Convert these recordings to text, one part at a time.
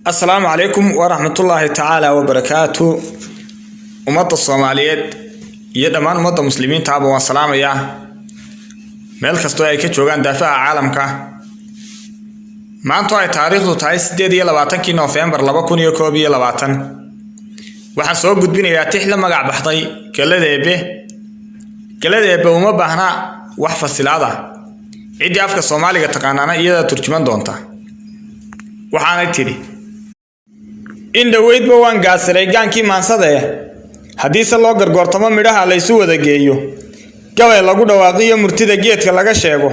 السلام عليكم ورحمة الله تعالى وبركاته. أمة الصوماليات يدمان أمة المسلمين تابوا والسلام يا ملك استوى كتشوغان دافع عالمك ما أنتوا تاريخ تايس دي لباتن كي نوفمبر لبكون يكوبي لباتن waxaan soo gudbinayaa tixdan magac baxday gallad eebe uma baahna wax fasilaada cidii afka Soomaaliga taqaanana iyada turjuman doonta waxaanay tiri in dhaweydba waan gaasiray gaankii maansadii hadii se loo gargoortamo midhaha la isu wada geeyo gabay lagu dhawaaqiyo murtida geedka laga sheego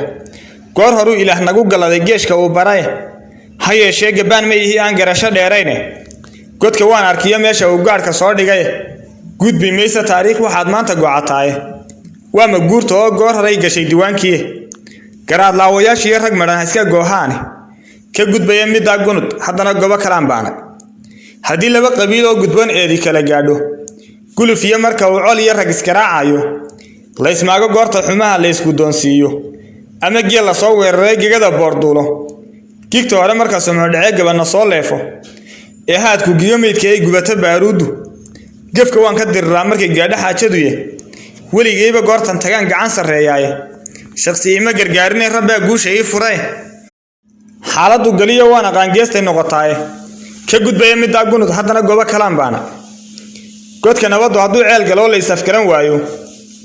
goor horu ilaah nagu galaday geeshka uu baray ha yeeshee gabaan ma yihi aan garasho dheerayne godka waan arkiyo meesha uu gaarka soo dhigay gudbi meesa taariikh waxaad maanta go'ataay waa ma guurto oo goor horay gashay diwaankii garaad laawayaashii rag maran iska goohaani ka gudbaya midda gunud haddana gobo kalaan baana hadii laba qabiil oo gudban eedi kala gaadho guluf iyo marka uu col iyo rag iskaraacayo la ismaago goorta xumaha la isku doonsiiyo ama geel la soo weeraray gigada boorduulo gigta hore marka soo dhacay gabana soo leefo ee haadku giyomeedka ay gubata baaruudu gefka waan ka diraa markay gaadha xaajadu yahay waligeyba goortan tagaan gacan sareeyay shakhsi ima gargaarinay rabba guusha ii furay xaaladu galiyo waan aqaangeystay noqotay ka gudbaya midda gunud haddana gobo kalaan baana godka nabadu hadduu ceel galo la isafkaran waayo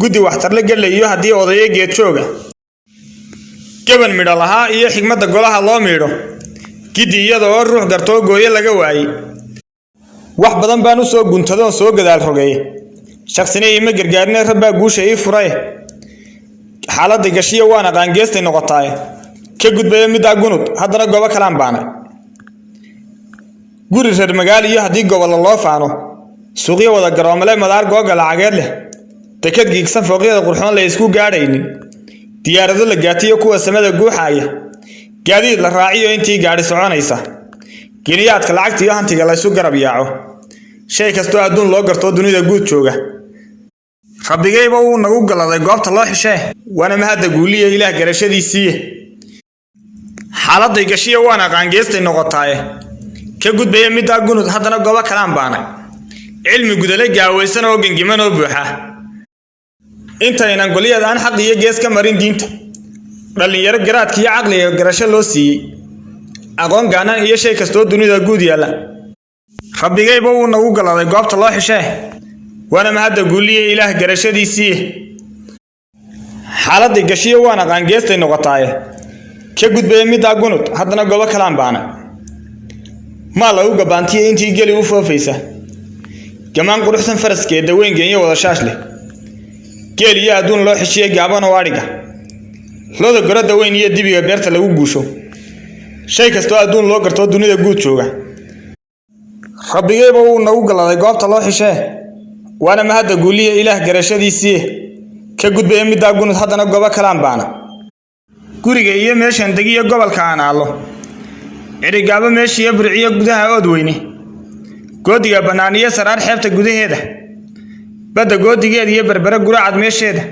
gudi waxtar la galayo hadii odaye geed jooga gaban midho lahaa iyo xigmada golaha loo miidho gidi iyadoo ruux gartoo gooye laga waayay wax badan baan u soo guntadoon soo gadaal rogay shakhsina ima gargaarinay rabba guusha ii furay xaaladda gashiyo waan aqaangeystay noqotay ka gudbaya midda gunud haddana gobo kalaan baana guri reer magaaliyo hadii gobol loo faano suuqyo wada garoomale madaar googa lacageed leh dekad giigsan fooqyada qurxoon la isku gaadhaynin diyaarado la gaatiyo kuwa samada guuxaya gaadiid la raaciyo intii gaari soconaysa giniyaadka lacagta iyo hantiga la isu garab yaaco shay kasto adduun loo garto dunida guud jooga rabbigayba uu nagu galaday goobta loo xishee wana mahadda guuliye ilaah garashadiisii xaaladda gashiyo waan aqaangeystay noqotay ka gudbaya midda gunud haddana gobo kalaan baana cilmi gudale gaawaysan oo gangiman oo buuxa intaynan goliyad aan xaq iyo gees ka marin diinta dhalinyaro garaadka iyo caqliga garasho loo siiyay aqoon gaanan iyo shay kasto dunida guud yaala rabbigayba uu nagu galaday goobta loo xishee wana mahadda guuliye ilaah garashadiisii xaaladda gashiyo waan aqaangeystay noqotay ka gudbaya midda gunud haddana gobo kalaan baana ma lagu gabaantiye intii gali u foofaysa gamaan quruxsan faraskeeda weyngeeyo wada shaash leh geel iyo adduun loo xishiyay gaaban oo adhiga looda gorada weyn iyo dibiga beerta lagu guusho shay kasto adduun loo garto dunida guud jooga rabbigayba uu nagu galaday goobta loo xishee waana mahadda guuliye ilaah garashadiisii ka gudbaya midda gunud haddana gobo kalaan baana guriga iyo meeshan degiyo gobolka aan aalo cirigaabo meeshiyo burciyo gudaha ood weyne goodiga banaaniyo saraar xeebta gudaheeda badda goodigeeda iyo berbera guracad meesheeda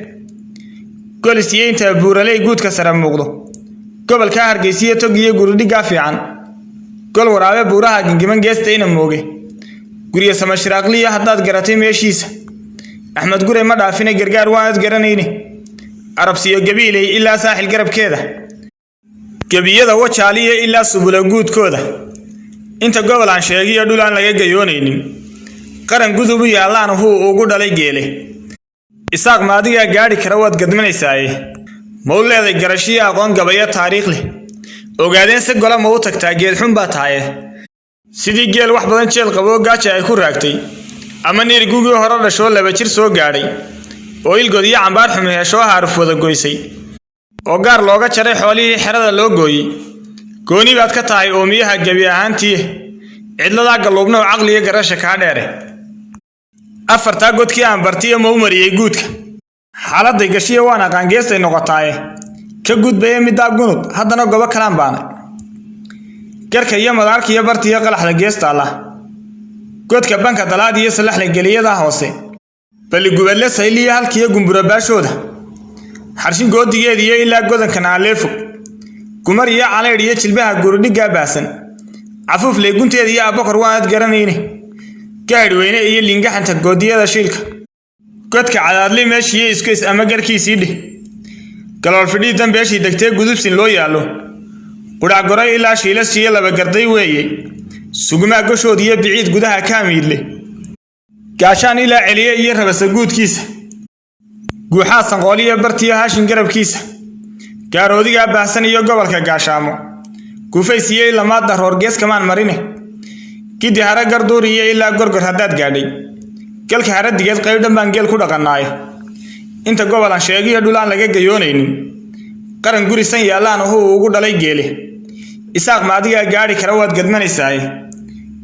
golis iyo inta buuraley guudka sare muuqdo gobolka hargeysiyo tog iyo gurdhiga fiican gol waraabe buuraha gingiman geestayna mooge guriga samashiraaqliya haddaad garatay meeshiisa axmed gure ma dhaafina gargaar waad garanayne arabsiyo gabiilay ilaa saaxil garabkeeda gabiyada wajaaliye ilaa subula guudkooda inta gobol aan sheegiyo dhul aan laga gayoonaynin qaran gudub u yaalaan uu ugu dhalay geele isaaq maadiga gaari kara wad gadmanaysaa mawleeday garashiyo aqoon gabaya taariikh leh ogaadeen si gola ma u tagtaa geed xun baa tahay sidii geel wax badan jeel qabo gaaja ay ku raagtay ama nirigugii hore dhasho laba jir soo gaadhay oo ilgod iyo cambaar xum hesho haaruf wada goysay oo gaar looga jaray xoolihii xerada loo gooyay gooni baad ka tahay oo miyaha gabi ahaantii cidlada galubna oo caqliga garasha ka dheere afarta godkii aan bartiyo ma u mariyay guudka xaaladda gashiyo waan aqaangeystay noqotay ka gudbaya midda gunud haddana gobo kalaan baana garka iyo madaarka iyo bartiyo qalaxda geesta la godka banka dalaad iyo salaxle galiyada hoose bali gubadle sayliya halkiyo gumbura baashooda xarshin goodigeeda iyo ilaa godanka aan leefo kumar iyo caleed iyo jilbaha gurdhiga baasan cafuuf leegunteeda iyo abokor waanad garanayne gaadhi weyne iyo lingaxanta goodiyada shilka godka cadaadli meeshii iskeys ama garkiisii dhih galool fidhii dambeeshii degtee gudubsin loo yaalo qudhac goray ilaa shiilashiiyo laba garday weeye sugumaa goshood iyo biciid gudaha kaamiidle gaashaan ilaa celiye iyo rabasa guudkiisa guuxaa sanqooliyo bartiyo haashin garabkiisa gaaroodigaa baahsan iyo gobolka gaashaamo guufaysiiyey lamaadda roorgees kamaan marine giddi hara garduur iyo ilaa gorgor haddaad gaadhay galka hara digeed qayb dhan baan geel ku dhaqannaaye inta gobolan sheegiyo dhulaan laga gayoonaynin qaran gurisan yaallaan ahuu ugu dhalay geele isaaq maadigaa gaadhi kara waad gadmanaysaaye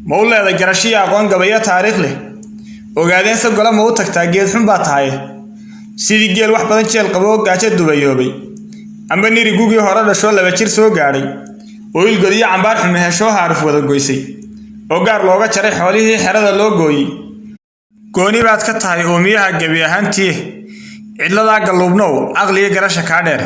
ma u leeday garashiyo aqoon gabayo taariikh leh ogaadeense gola ma u tagtaa geed xun baa tahaye sidii geel wax badan jeel qaboo gaajo dubayoobay amba niri gugii hore dhashoo laba jir soo gaadhay oo ilgodiyo cambaar xume heshoo haaruf wada goysay oo gaar looga jaray xoolihii xerada loo gooyey gooni baad ka tahay oo miyaha gebi ahaantii cidladaa galluubnow caqliyo garasha kaa dheer